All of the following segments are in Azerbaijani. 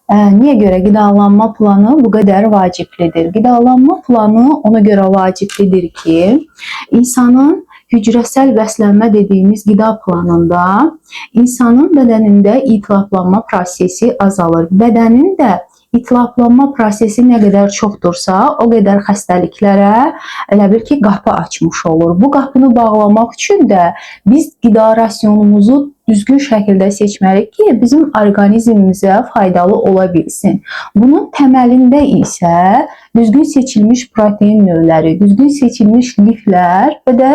Niyə görə qidalanma planı bu qədər vaciblidir? Qidalanma planı ona görə vaciblidir ki, insanın hücrəsəl bəslənmə dediyimiz qida planında insanın bədənində itilaflanma prosesi azalır. Bədənin də itilaflanma prosesi nə qədər çoxdursa, o qədər xəstəliklərə elə bil ki, qapı açmış olur. Bu qapını bağlamaq üçün də biz qida rasionumuzu düzgün şəkildə seçməliyik ki, bizim orqanizmimizə faydalı ola bilsin. Bunun təməlində isə düzgün seçilmiş protein növləri, düzgün seçilmiş liflər və də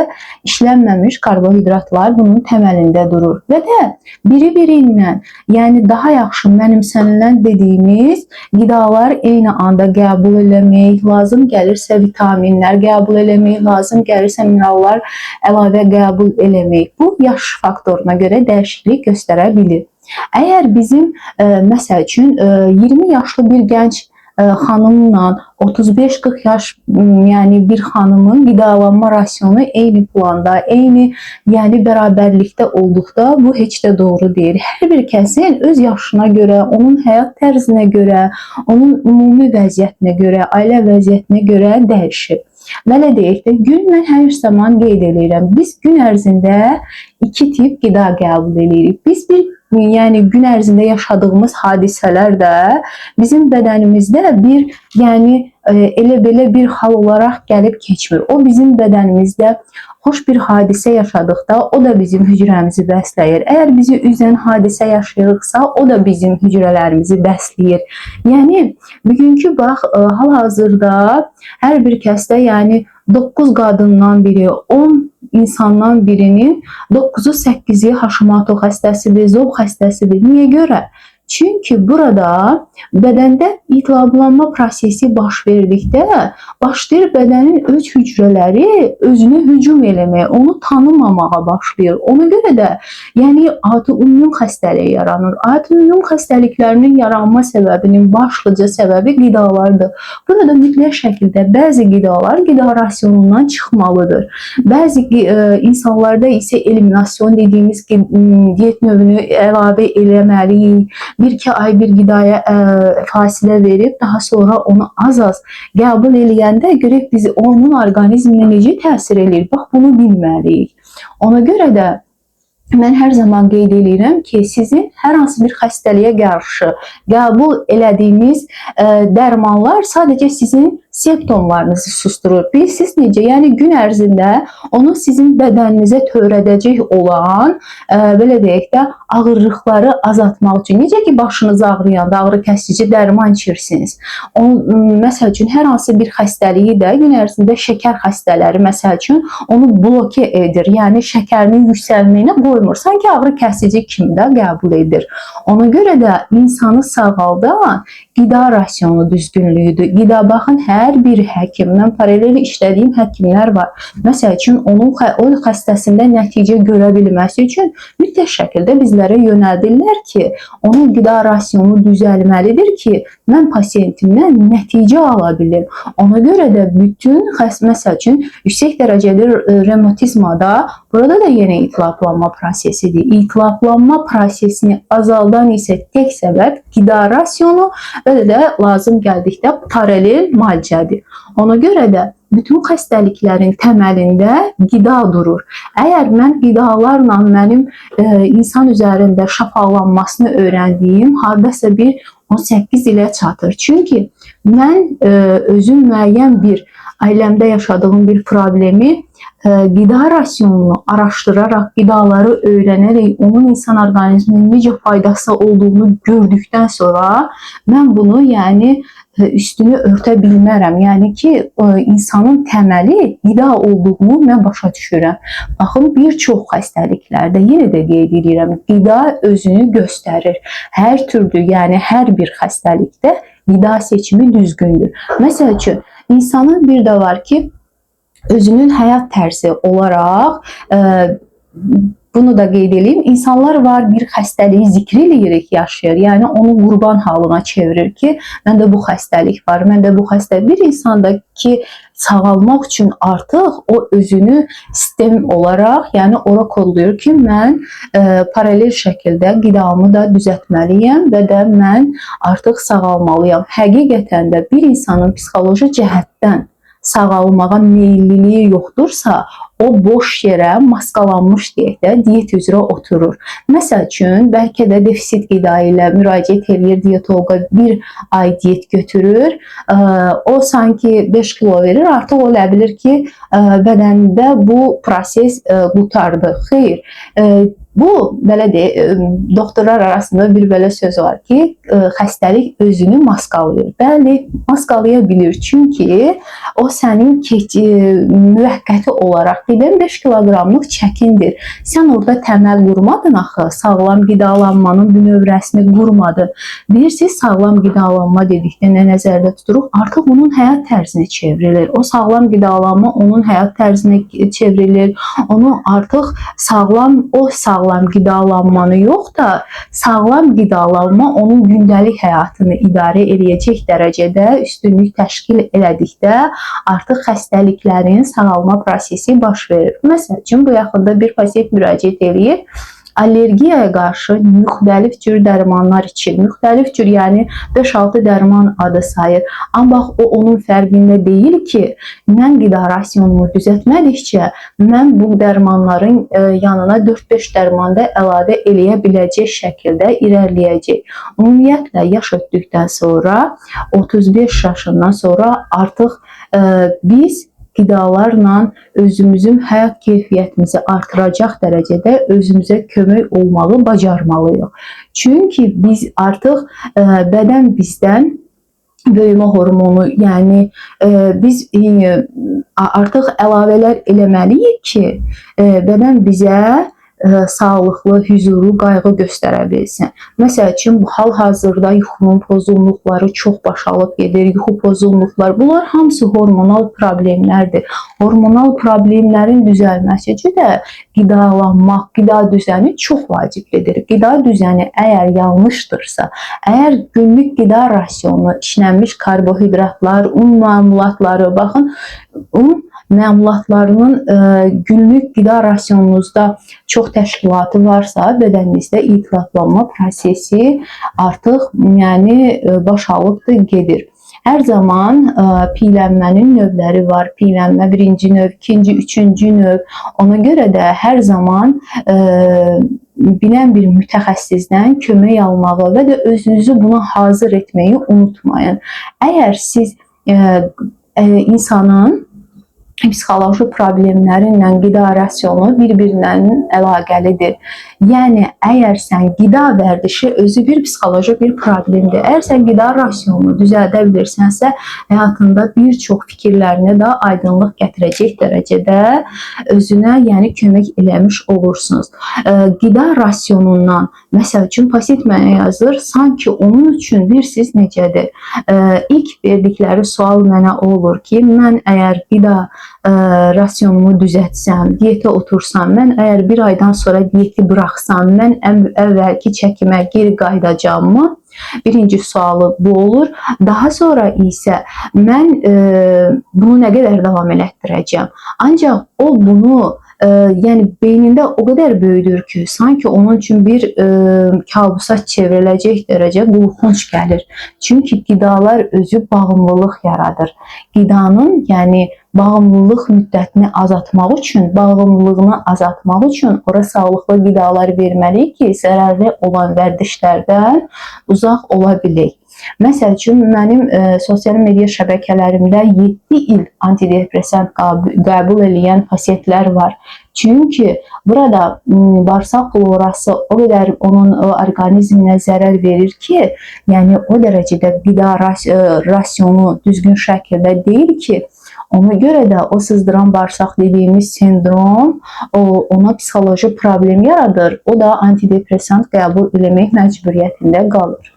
işlənməmiş karbohidratlar bunun təməlində durur. Və də biri-birindən, yəni daha yaxşı mənimsənilən dediyimiz qidalar eyni anda qəbul eləmək, lazım gəlirsə vitaminlər qəbul eləmək, lazım gəlirsə minerallar əlavə qəbul eləmək. Bu yaş faktoruna görə dəyişiklik göstərə bilir. Əgər bizim məsəl üçün 20 yaşlı bir gənc xanımla 35-40 yaş yəni bir xanımın qidalanma rasionu eyni planda, eyni yəni bərabərlikdə olduqda bu heç də doğru deyil. Hər bir kəsin öz yaşına görə, onun həyat tərzinə görə, onun ümumi vəziyyətinə görə, ailə vəziyyətinə görə dəyişir. Belə deyək də, gün mən hər zaman qeyd edirəm. Biz gün ərzində 2 tip qida qəbul edirik. Biz yəni gün ərzində yaşadığımız hadisələr də bizim bədənimizdə yəni elə belə bir hal olaraq gəlib keçmir. O bizim bədənimizdə xoş bir hadisə yaşadıqda o da bizim hücrəmizi bəsləyir. Əgər bizi üzən hadisə yaşayırıqsa, o da bizim hücrələrimizi bəsləyir. Yəni bugünkü bax hal-hazırda hər bir kəsdə yəni 9 qadından biri, 10 insandan birinin 9-u 8-i Hashimoto xəstəsidir, zob xəstəsidir. Niyə görə? Çünki burada bədəndə itilaflanma prosesi baş verdikdə başlayır bədənin öz hücrələri özünə hücum eləməyə, onu tanımamağa başlayır. Ona görə də yəni autoimmun xəstəliyi yaranır. Autoimmun xəstəliklərinin yaranma səbəbinin başlıca səbəbi qidalardır. Burada mütləq şəkildə bəzi qidalar qida rasionundan çıxmalıdır. Bəzi insanlarda isə eliminasyon dediyimiz diyet növünü əlavə eləməliyik. 1-2 ay bir qidaya fasilə verib, daha sonra onu az-az qəbul eləyəndə görək biz onun orqanizminə necə təsir eləyir. Bax, bunu bilməliyik. Ona görə də mən hər zaman qeyd edirəm ki, sizin hər hansı bir xəstəliyə qarşı qəbul elədiyiniz dərmanlar sadəcə sizin simptomlarınızı susturur. Bilirsiniz necə? Yəni gün ərzində onu sizin bədəninizə törədəcək olan, belə deyək də, ağırlıqları azaltmaq üçün. Necə ki, başınız ağrıyanda ağrı kəsici dərman içirsiniz. Məsəl üçün, hər hansı bir xəstəliyi də gün ərzində şəkər xəstələri, məsəl üçün, onu bloke edir. Yəni, şəkərinin yüksəlməyinə qoymur. Sanki ağrı kəsici kimi də qəbul edir. Ona görə də insanı sağaldan qida rasionu düzgünlüyüdür. Qida, baxın, hər bir həkimdən paralel işlədiyim həkimlər var. Məsəl üçün, o xəstəsində nəticə görə bilməsi üçün mütləq şəkildə bizlərə yönəldirlər ki, onun qida rasionu düzəlməlidir ki, mən pasiyentimdən nəticə ala bilim. Ona görə də bütün məsəl üçün, yüksək dərəcəli revmatizmada burada da yenə itilaflanma prosesidir. İtilaflanma prosesini azaldan isə tək səbəb qida rasionu və də lazım gəldikdə paralel müalicədir. Ona görə də bütün xəstəliklərin təməlində qida durur. Əgər mən qidalarla mənim insan üzərində şəfalanmasını öyrəndiyim hardasa bir 18 ilə çatır. Çünki mən özüm müəyyən bir ailəmdə yaşadığım bir problemi qida rasionunu araşdıraraq, qidaları öyrənərək, onun insan orqanizminə necə faydası olduğunu gördükdən sonra mən bunu yəni üstünü örtə bilmərəm. Yəni ki, insanın təməli qida olduğunu mən başa düşürəm. Baxın, bir çox xəstəliklərdə yenə də qeyd edirəm, qida özünü göstərir. Hər türlü, yəni hər bir xəstəlikdə qida seçimi düzgündür. Məsəl üçün, insanın bir də var ki, özünün həyat tərzi olaraq bunu da qeyd edeyim. İnsanlar var, bir xəstəliyi zikr edirik, yaşayır. Yəni onu qurban halına çevirir ki, məndə bu xəstəlik var, məndə bu xəstəlik. Bir insanda ki, sağalmaq üçün artıq o özünü sistem olaraq, yəni ora kodlayır ki, mən paralel şəkildə qidamı da düzəltməliyəm və də mən artıq sağalmalıyam. Həqiqətən də bir insanın psixoloji cəhətdən sağalmağa meyilliliyi yoxdursa, o boş yerə maskalanmış deyək də diyet üzrə oturur. Məsəl üçün, bəlkə də defisit qida ilə müraciət edir diyetoloqa, bir ay diyet götürür, o sanki 5 kilo verir, artıq o elə bilir ki, bədənində bu proses qutardı. Xeyr, bu, belə deyək, doktorlar arasında bir belə söz var ki, xəstəlik özünü maskalayır. Bəli, maskalaya bilir. Çünki o sənin müvəqqəti olaraq gedən 5 kiloqramlıq çəkindir. Sən orada təməl qurmadın axı, sağlam qidalanmanın bünövrəsini qurmadın. Bilirsiniz, sağlam qidalanma dedikdə nə nəzərdə tuturuq? Artıq onun həyat tərzinə çevrilir. O sağlam qidalanma onun həyat tərzinə çevrilir. Onu artıq sağlam qidalanmanı yox da, sağlam qidalanma onun gündəlik həyatını idarə edəcək dərəcədə üstünlük təşkil elədikdə artıq xəstəliklərin sağalma prosesi baş verir. Məsəl üçün, bu yaxında bir pasiyent müraciət edir. Allergiyaya qarşı müxtəlif cür dərmanlar içir. Müxtəlif cür, yəni 5-6 dərman adı sayır. Amma o onun fərqində deyil ki, mən qida rasionumu düzəltmədikcə, mən bu dərmanların yanına 4-5 dərman da əlavə eləyə biləcək şəkildə irəliləyəcək. Ümumiyyətlə, yaş ötdükdən sonra, 35 yaşından sonra artıq biz qidalarla özümüzün həyat keyfiyyətimizi artıracaq dərəcədə özümüzə kömək olmağı bacarmalıyıq. Çünki biz artıq bədən bizdən böyümə hormonu, yəni biz artıq əlavələr eləməliyik ki, bədən bizə sağlıqlı, hüzuru, qayğı göstərə bilsin. Məsəl üçün, hal-hazırda yuxunun pozulluqları çox başalıb gedir. Yuxu pozulluqları, bunlar hamısı hormonal problemlərdir. Hormonal problemlərin düzəlməsi üçün də qidalanmaq, qida düzəni çox vaciblidir. Qida düzəni əgər yanlışdırsa, əgər günlük qida rasionu, işlənmiş karbohidratlar, un məmulatları, baxın, un məmulatlarının günlük qida rasionunuzda çox təşkilatı varsa, bədəninizdə iltihaplanma prosesi artıq baş alıbdır, gedir. Hər zaman piyələnmənin növləri var. Piyələnmə birinci növ, ikinci, üçüncü növ. Ona görə də hər zaman bilən bir mütəxəssisdən kömək almağı və də özünüzü buna hazır etməyi unutmayın. Əgər siz insanın psixoloji problemlərinlə qida rasionu bir-birindən əlaqəlidir. Yəni, əgər sən qida vərdişi özü bir psixoloji bir problemdir. Əgər sən qida rasionunu düzəldə bilirsənsə, həyatında bir çox fikirlərinə də aydınlıq gətirəcək dərəcədə özünə kömək eləmiş olursunuz. Qida rasionundan, məsəl üçün, pasiyent mənə yazır, sanki onun üçün bilirsiniz necədir? İlk verdikləri sual mənə olur ki, mən əgər qida rasionumu düzəltsəm, diyetə otursam, mən əgər bir aydan sonra diyeti buraxsam, mən əvvəlki çəkimə geri qayıdacağımı? Birinci sualı bu olur. Daha sonra isə mən bunu nə qədər davam elətdirəcəm? Ancaq o bunu beynində o qədər böyüdür ki, sanki onun üçün bir kabusa çevriləcək dərəcə qorxunc gəlir. Çünki qidalar özü bağımlılıq yaradır. Qidanın, bağımlılıq müddətini bağımlılığını azaltmaq üçün ora sağlıqlı qidalar verməliyik ki, zərərli olan vərdişlərdən uzaq ola bilək. Məsəl üçün, mənim sosial media şəbəkələrimdə 7 il antidepresan qəbul edən pasiyentlər var. Çünki burada bağırsaq florası o qədər onun orqanizminə zərər verir ki, o dərəcədə qida rasionu düzgün şəkildə deyil ki, ona görə də o sızdıran bağırsaq dediyimiz sindrom ona psixoloji problem yaradır. O da antidepresan qəbul eləmək məcburiyyətində qalır.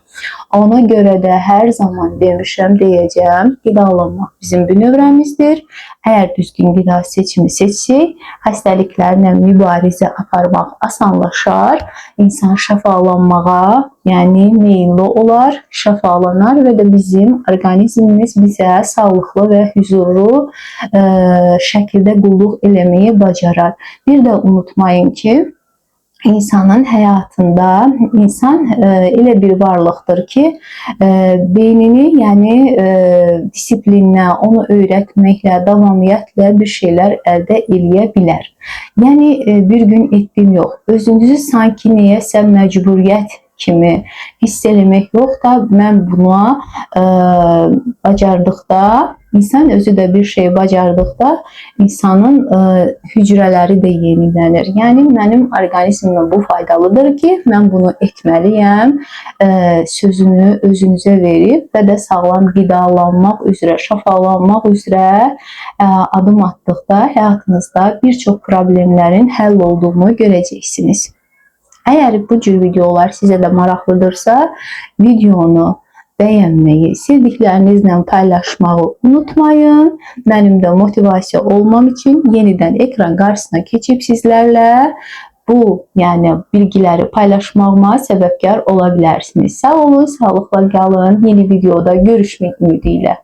Ona görə də hər zaman demişəm, deyəcəm, qidalanmaq bizim bünövrəmizdir. Əgər düzgün qida seçimi seçsək, xəstəliklərlə mübarizə aparmaq asanlaşar, insan şəfalanmağa, yəni meyilli olar, şəfalanar və də bizim orqanizmimiz bizə sağlıqlı və huzurlu şəkildə qulluq eləməyi bacarar. Bir də unutmayın ki, İnsanın həyatında insan elə bir varlıqdır ki, beynini, yəni disiplinlə, onu öyrətməklə, davamiyyətlə bir şeylər əldə eləyə bilər. Yəni bir gün etdim yox, özünüzü sanki nəyəsə məcburiyyət kimi hiss eləmək yox da, mən buna bacardıqda, insan özü də bir şey bacardıqda insanın hücrələri də yenilənir. Yəni mənim orqanizmimə bu faydalıdır ki, mən bunu etməliyəm. Sözünü özünüzə verib və də sağlam qidalanmaq üzrə, şəfalanmaq üzrə adım atdıqda həyatınızda bir çox problemlərin həll olduğunu görəcəksiniz. Əgər bu cür videolar sizə də maraqlıdırsa, videonu bəyənməyi, sevdiklərinizlə paylaşmağı unutmayın. Mənim də motivasiya olmam üçün yenidən ekran qarşısına keçib sizlərlə bu, yəni bilgiləri paylaşmağıma səbəbkar ola bilərsiniz. Sağ olun, sağlıqla qalın. Yeni videoda görüşmək ümidi ilə.